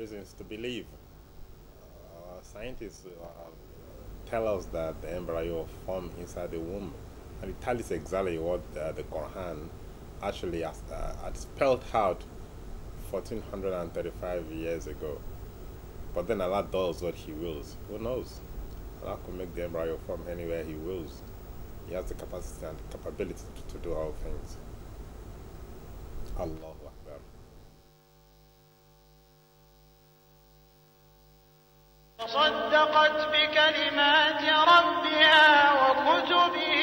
reasons to believe. Scientists tell us that the embryo formed inside the womb, and it tells exactly what the Quran actually had spelled out 1435 years ago. But then Allah does what He wills. Who knows? Allah could make the embryo form anywhere He wills. He has the capacity and capability to do all things. Allahu Akbar. صدقت بكلمات ربها وكتبه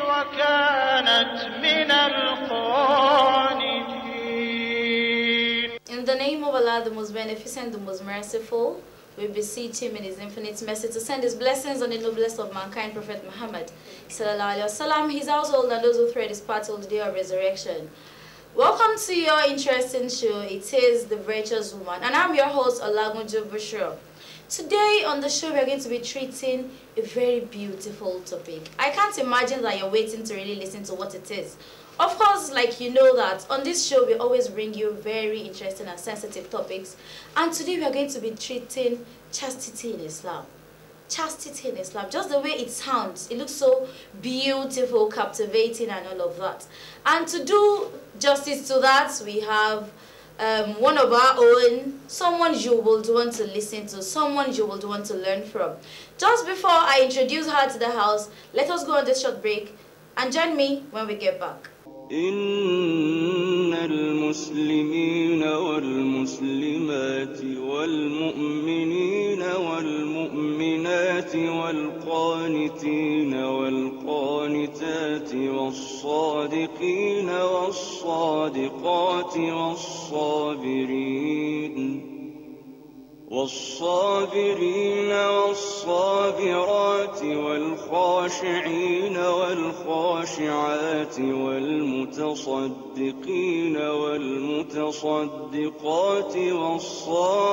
وكانت من القانتين. In the name of Allah, the most beneficent, the most merciful, we beseech Him in His infinite mercy to send His blessings on the noblest of mankind, Prophet Muhammad sallallahu alaihi wasallam, his household, and those who thread His path till the day of resurrection. Welcome to your interesting show. It is The Virtuous Woman, and I'm your host, Olagunjo Bushra. Today on the show, we are going to be treating a very beautiful topic. I can't imagine that you're waiting to really listen to what it is. Of course, like you know that on this show, we always bring you very interesting and sensitive topics. And today we are going to be treating chastity in Islam. Chastity in Islam, just the way it sounds, it looks so beautiful, captivating, and all of that. And to do justice to that, we have one of our own, someone you would want to listen to, someone you would want to learn from. Just before I introduce her to the house, let us go on this short break and join me when we get back. إن المسلمين والمسلمات والمؤمنين والمؤمنات والقانتين والقانتات والصادقين والصادقات والصابرين والصابرات والخاشعين والخاشعات والمتصدقين والمتصدقات والصائمين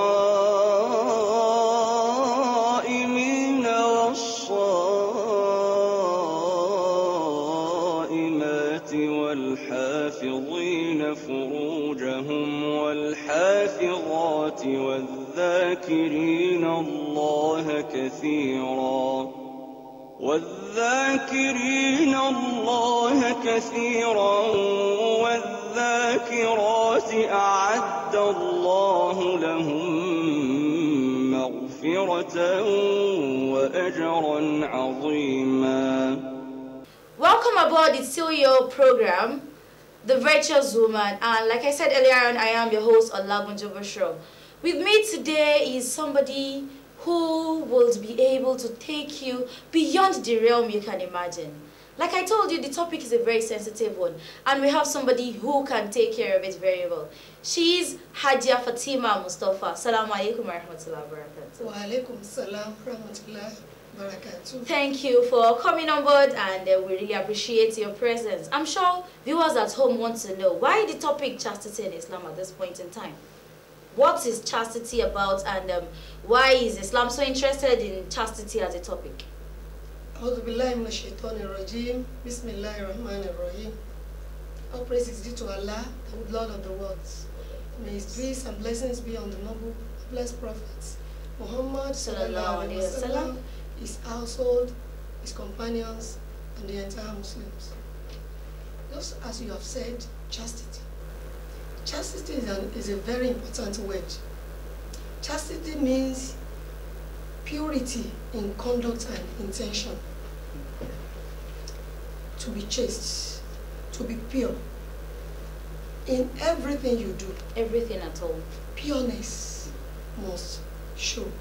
والصائمات والحافظين فروجهم والحافظات والذاكرين الله كثيرا والذاكرات أعد الله لهم مغفرة وأجرا عظيما. Welcome aboard. It's still your program, The Virtuous Woman, and like I said earlier on, I am your host, Olagunjo Bushra. With me today is somebody who will be able to take you beyond the realm you can imagine. Like I told you, the topic is a very sensitive one, and we have somebody who can take care of it very well. She is Hajia Fatima Mustafa. Assalamu alaikum wa rahmatullahi wa barakatuh. Wa alaikum salam wa rahmatullahi wa barakatuh. Thank you for coming on board, and we really appreciate your presence. I'm sure viewers at home want to know why the topic chastity in Islam at this point in time. What is chastity about, and why is Islam so interested in chastity as a topic? A'udhu billahi minash shaitani rajim. Bismillahir rahmanir rahim. All praise is due to Allah, the Lord of the worlds. May His peace and blessings be on the noble, blessed prophets Muhammad sallallahu alaihi wasallam, his household, his companions, and the entire Muslims. Just as you have said, chastity. Chastity is a very important word. Chastity means purity in conduct and intention. To be chaste, to be pure in everything you do. Everything at all. Pureness must show.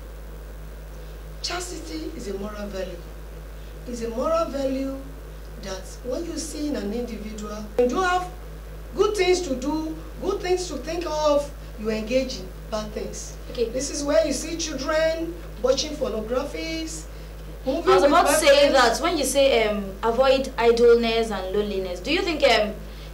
Chastity is a moral value. It's a moral value that when you see in an individual, you do have good things to do, good things to think of, you engage in bad things. Okay. This is where you see children watching pornographies. I was about to say that when you say avoid idleness and loneliness, do you think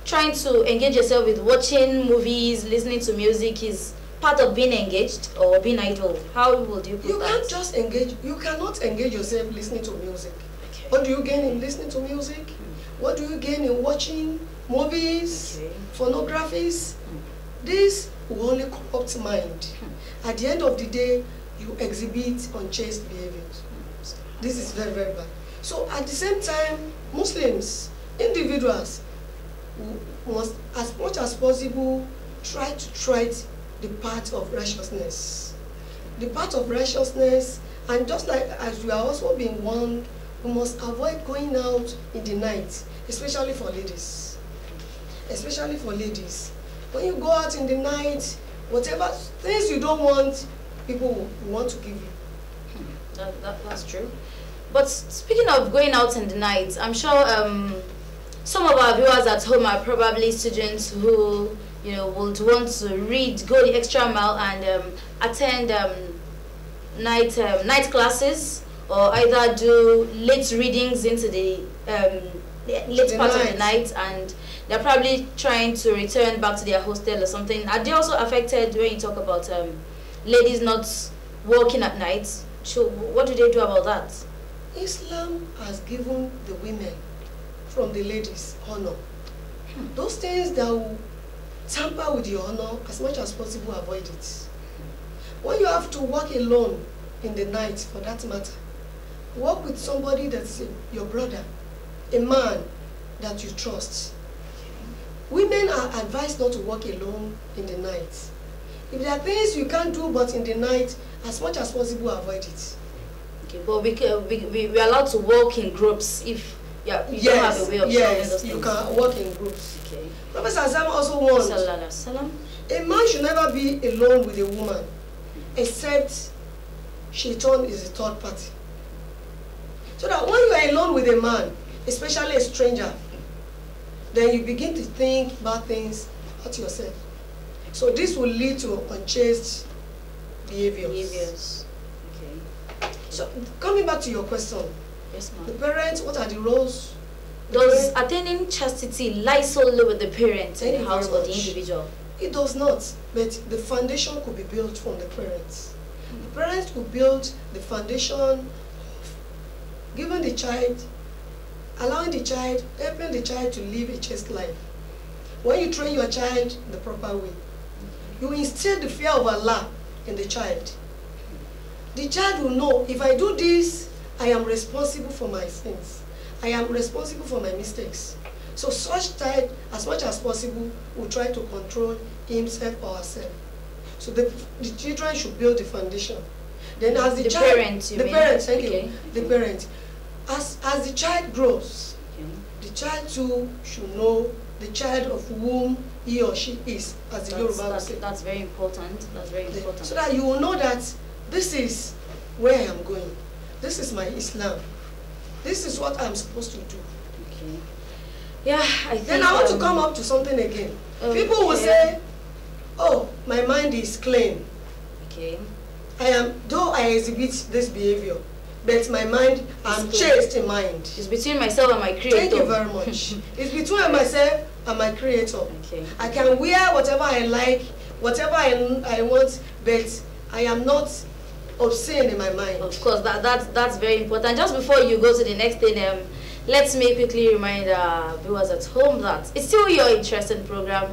trying to engage yourself with watching movies, listening to music is part of being engaged or being idle? How would you put that? You can't just engage. You cannot engage yourself listening to music. Okay. What do you gain in listening to music? What do you gain in watching movies, pornographies? These will only corrupt mind. At the end of the day, you exhibit unchaste behaviors. This is very, very bad. So at the same time, Muslims, individuals, must, as much as possible, try to tread the path of righteousness. The path of righteousness, and just like as we are also being warned, we must avoid going out in the night, especially for ladies. Especially for ladies. When you go out in the night, whatever things you don't want, people will want to give you. That's true. But speaking of going out in the night, I'm sure some of our viewers at home are probably students who, you know, would want to read, go the extra mile and attend night classes, or either do late readings into the late part of the night, and they're probably trying to return back to their hostel or something. Are they also affected when you talk about ladies not working at night? So what do they do about that? Islam has given the women from the ladies honor. Those things that will tamper with your honor, as much as possible, avoid it. When you have to work alone in the night, for that matter, work with somebody that's your brother, a man that you trust. Women are advised not to work alone in the night. If there are things you can't do but in the night, as much as possible, avoid it. Okay, but we're allowed to work in groups if you don't have a way of solving those things. You can work in groups. Okay. Prophet Sallallahu also warned, a man should never be alone with a woman, except Shaitan is a third party. So that when you are alone with a man, especially a stranger, then you begin to think bad things about yourself. So this will lead to unchaste behaviors. Okay. So coming back to your question, Yes, ma'am. the parents, what are the roles? Does attaining chastity lie solely with the parents in the house or the individual? It does not, but the foundation could be built from the parents. The parents could build the foundation of giving the child, allowing the child, helping the child to live a chaste life. When you train your child the proper way, you instill the fear of Allah in the child. The child will know, if I do this, I am responsible for my sins. I am responsible for my mistakes. So such child, as much as possible, will try to control himself or herself. So the children should build the foundation. Then as the child, parents, the parents, thank you, the parents. As the child grows, the child too should know the child of whom he or she is, as the Yoruba would say. That's very important. That's very important. So that you will know that this is where I am going. This is my Islam. This is what I'm supposed to do. Okay. Yeah, I think. Then I want to come up to something again. People will say, "Oh, my mind is clean. Okay. Though I exhibit this behavior, but my mind, I'm chaste in mind." It's between myself and my creator. Thank you very much. It's between myself and my creator. Okay. I can wear whatever I like, whatever I want, but I am not obscene in my mind. Of course, that's very important. Just before you go to the next thing, let me quickly remind our viewers at home that it's still your interesting program,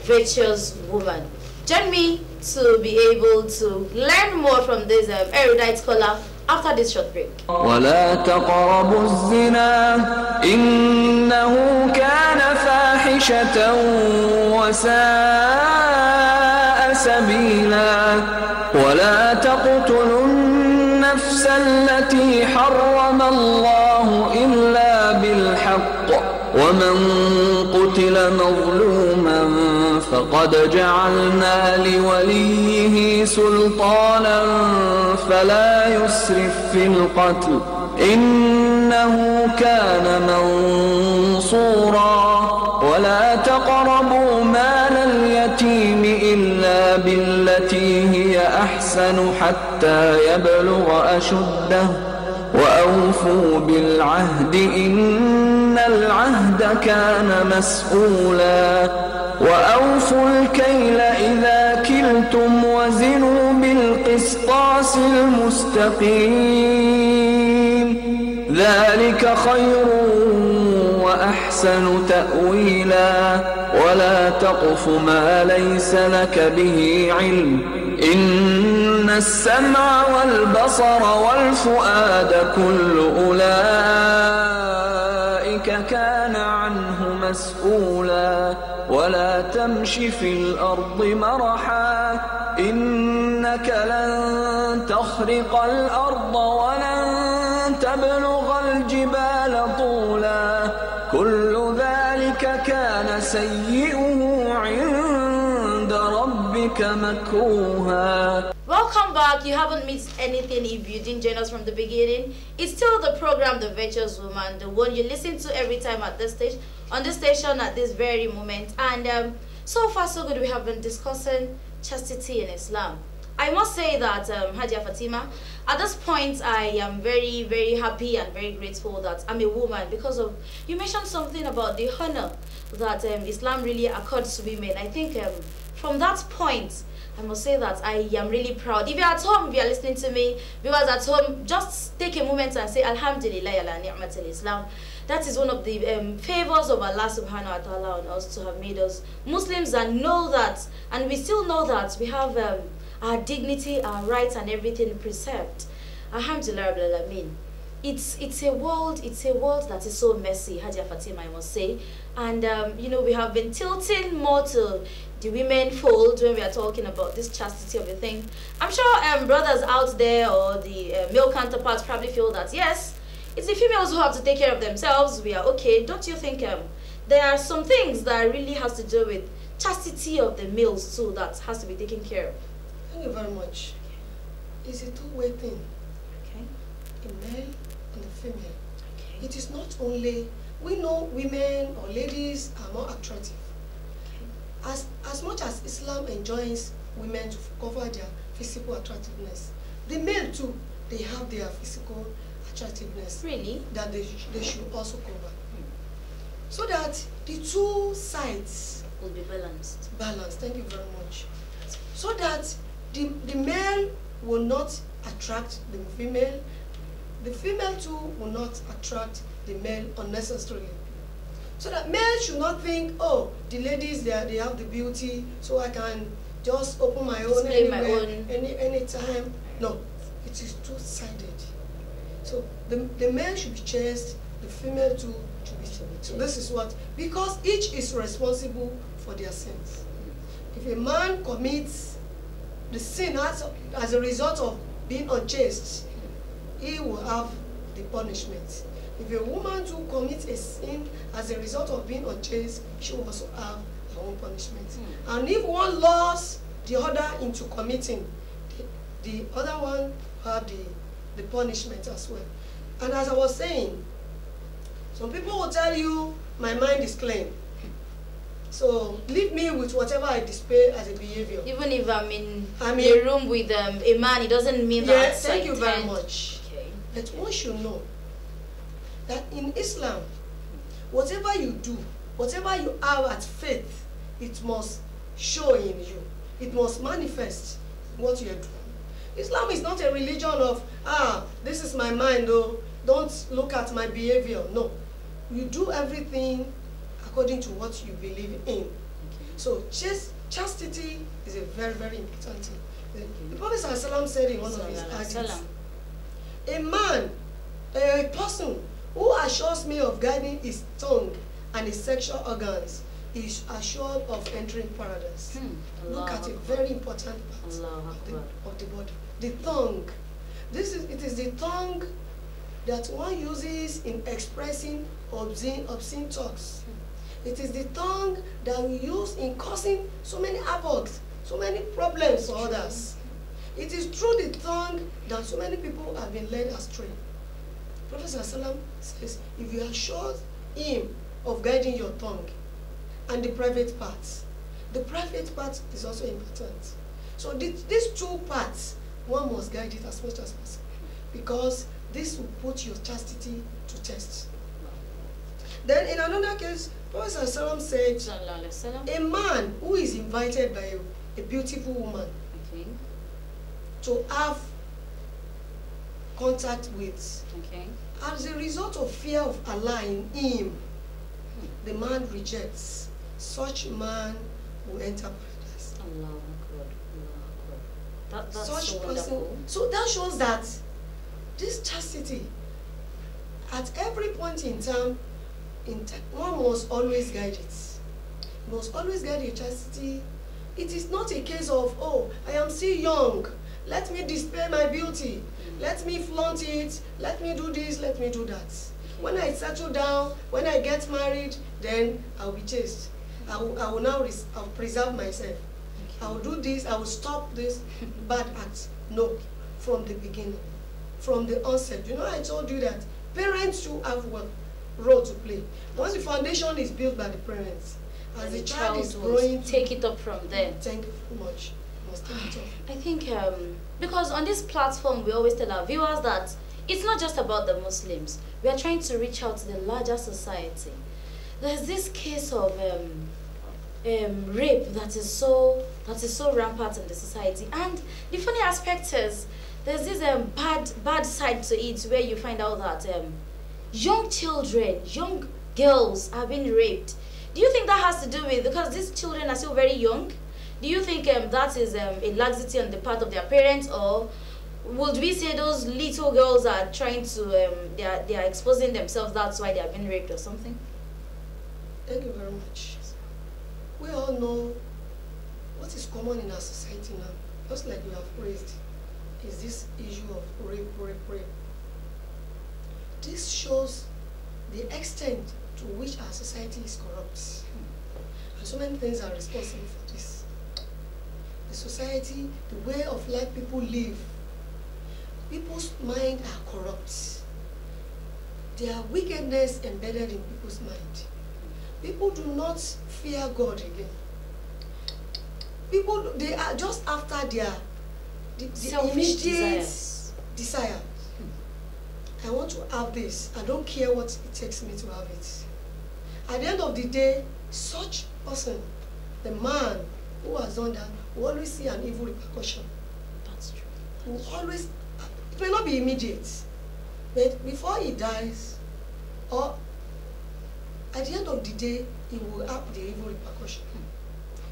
Virtuous Woman. Join me to be able to learn more from this erudite scholar after this short break. ولا تقربوا الزنا إنه كان فاحشة وساء سبيلا ولا تقتلوا النفس التي حرم الله إلا بالحق ومن قتل مظلوما فقد جعلنا لوليه سلطانا فلا يسرف في القتل إنه كان منصورا ولا تقربوا مال اليتيم إلا بالتي هي أحسن حتى يبلغ أشده وأوفوا بالعهد إن العهد كان مسؤولا وأوفوا الكيل إذا كلتم وزنوا بالقسطاس المستقيم ذلك خير وأحسن تأويلا ولا تقف ما ليس لك به علم إن السمع والبصر والفؤاد كل أولئك كان عنه مسؤولا ولا تمش في الأرض مرحا إنك لن تخرق الأرض ولن تبلغ الجبال طولا كل ذلك كان سيئه عند ربك مكروها. Welcome back. You haven't missed anything if you didn't join us from the beginning. It's still the program The Virtuous Woman, the one you listen to every time at this stage, on this station at this very moment. And so far so good, we have been discussing chastity in Islam. I must say that Hadia Fatima, at this point I am very, very happy and very grateful that I'm a woman, because of you mentioned something about the honor that Islam really accords to women. I think from that point I must say that I am really proud. If you're at home, if you're listening to me, viewers at home, just take a moment and say Alhamdulillah ala ni'matil Islam. That is one of the favors of Allah subhanahu wa ta'ala on us, to have made us Muslims and know that, and we still know that we have our dignity, our rights and everything preserved. Alhamdulillah Rabbil Alameen. It's a world that is so messy, Hadia Fatima, I must say. And you know, we have been tilting more to the women fold when we are talking about this chastity of the thing. I'm sure brothers out there or the male counterparts probably feel that yes, it's the females who have to take care of themselves. We are okay. Don't you think there are some things that really has to do with chastity of the males too that has to be taken care of? Thank you very much. It's a two-way thing. Okay. A male and a female. Okay. It is not only, we know women or ladies are more attractive. Okay. As much as Islam enjoins women to cover their physical attractiveness, the male too, they have their physical attractiveness. Really? That they should also cover. So that the two sides Will be balanced. thank you very much. So that the male will not attract the female too will not attract the male unnecessarily. So that men should not think, oh, the ladies they have the beauty, so I can just open my own anywhere, anytime. No, it is two-sided. So the man should be chaste, the female too should be chaste. So this is what, because each is responsible for their sins. If a man commits the sin as a result of being unchaste, he will have the punishment. If a woman too commits a sin as a result of being unchaste, she will also have her own punishment. And if one lures the other into committing, the other one will have the punishment as well. And as I was saying, some people will tell you, my mind is clean. So leave me with whatever I display as a behavior. Even if I'm in a room with a man, it doesn't mean that. Yes, thank you very much. Okay. But one should know that in Islam, whatever you do, whatever you have at faith, it must show in you. It must manifest what you are doing. Islam is not a religion of, this is my mind, though, don't look at my behavior. No. You do everything according to what you believe in. Okay. So chastity is a very, very important thing. The Prophet ﷺ said in one of his hadiths, a man, a person who assures me of guiding his tongue and his sexual organs is assured of entering paradise. Look at a very important part of the body. The tongue. It is the tongue that one uses in expressing obscene talks. It is the tongue that we use in causing so many havoc, so many problems for others. It is through the tongue that so many people have been led astray. Prophet ﷺ says, if you assure him of guiding your tongue and the private parts is also important. So these two parts, one must guide it as much as possible, because this will put your chastity to test. Then in another case, Prophet ﷺ said, a man who is invited by a beautiful woman to have contact with, as a result of fear of Allah in him, the man rejects. such man will enter paradise. Allah Akbar. Allah Akbar. That's Such so person. wonderful. So that shows that this chastity, at every point in time, one must always guide it. You must always guide your chastity. It is not a case of, oh, I am still young, let me display my beauty, let me flaunt it, let me do this, let me do that. When I settle down, when I get married, then I'll be chaste. I will now I'll preserve myself. I will do this, I will stop this bad act. No, from the beginning, from the onset. You know, I told you that parents too have a role to play. Once the foundation is built by the parents, as the child is growing, take it up from there. Thank you very much. Must take it up. I think because on this platform we always tell our viewers that it's not just about the Muslims. We are trying to reach out to the larger society. There's this case of rape that is so rampant in the society, and the funny aspect is there's this bad side to it where you find out that young children, young girls are being raped. Do you think that has to do with, because these children are still very young, do you think that is a laxity on the part of their parents, or would we say those little girls are trying to, they are exposing themselves, that's why they are being raped or something? Thank you very much. We all know what is common in our society now, just like you have raised, is this issue of rape. This shows the extent to which our society is corrupt. And so many things are responsible for this. The society, the way of life people live, people's mind are corrupt. There are wickedness embedded in people's mind. People do not fear God again. People, they are just after their selfish immediate desire. I want to have this. I don't care what it takes me to have it. At the end of the day, such person, the man who has done that, will always see an evil repercussion. That's true. Will always, it may not be immediate, but before he dies, or at the end of the day, he will have the evil repercussion.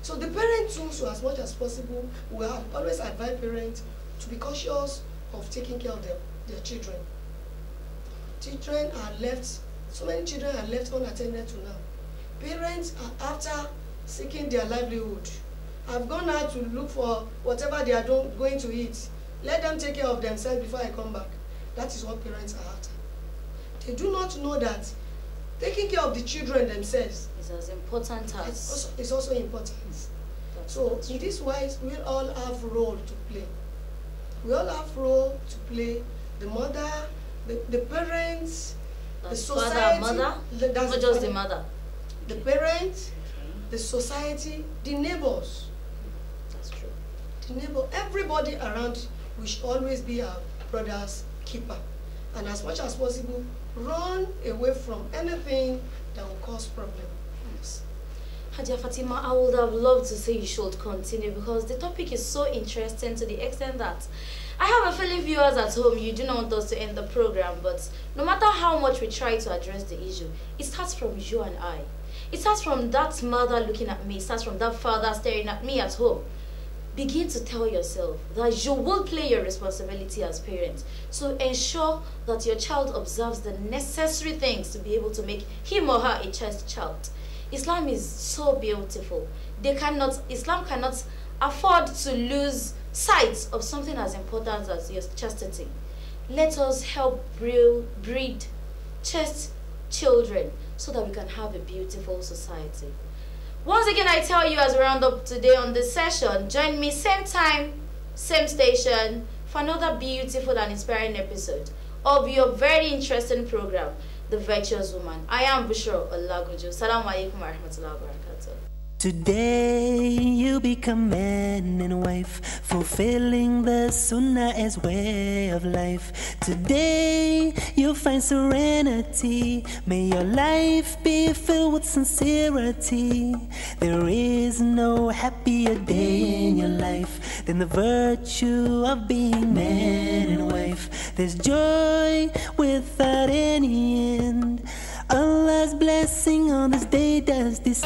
So the parents too, so as much as possible, will always advise parents to be cautious of taking care of their children. Children are left, so many children are left unattended to now. Parents are after seeking their livelihood. I've gone out to look for whatever they are going to eat. Let them take care of themselves before I come back. That is what parents are after. They do not know that taking care of the children themselves is as important as... It's also important. So in this wise, we all have role to play. We all have role to play. The mother, the parents, the society. Father, mother? Not just the mother. The parents, the society, the neighbors. That's true. The neighbor, everybody around, we should always be our brother's keeper. And as much as possible, run away from anything that will cause problems. Hadia Fatima, I would have loved to say you should continue because the topic is so interesting to the extent that I have a feeling viewers at home, you do not want us to end the program, but no matter how much we try to address the issue, it starts from you and I. It starts from that mother looking at me, it starts from that father staring at me at home. Begin to tell yourself that you will play your responsibility as parents to ensure that your child observes the necessary things to be able to make him or her a chaste child. Islam is so beautiful. Islam cannot afford to lose sight of something as important as your chastity. Let us help breed chaste children so that we can have a beautiful society. Once again, I tell you as we round up today on this session, join me same time, same station for another beautiful and inspiring episode of your very interesting program, The Virtuous Woman. I am Bushra Olagunju. Assalamu alaikum wa rahmatullahi wa barakatuh. Today you become man and wife, fulfilling the sunnah as way of life. Today you'll find serenity. May your life be filled with sincerity. There is no happier day in your life than the virtue of being man and wife. There's joy without any end. Allah's blessing on this day does this.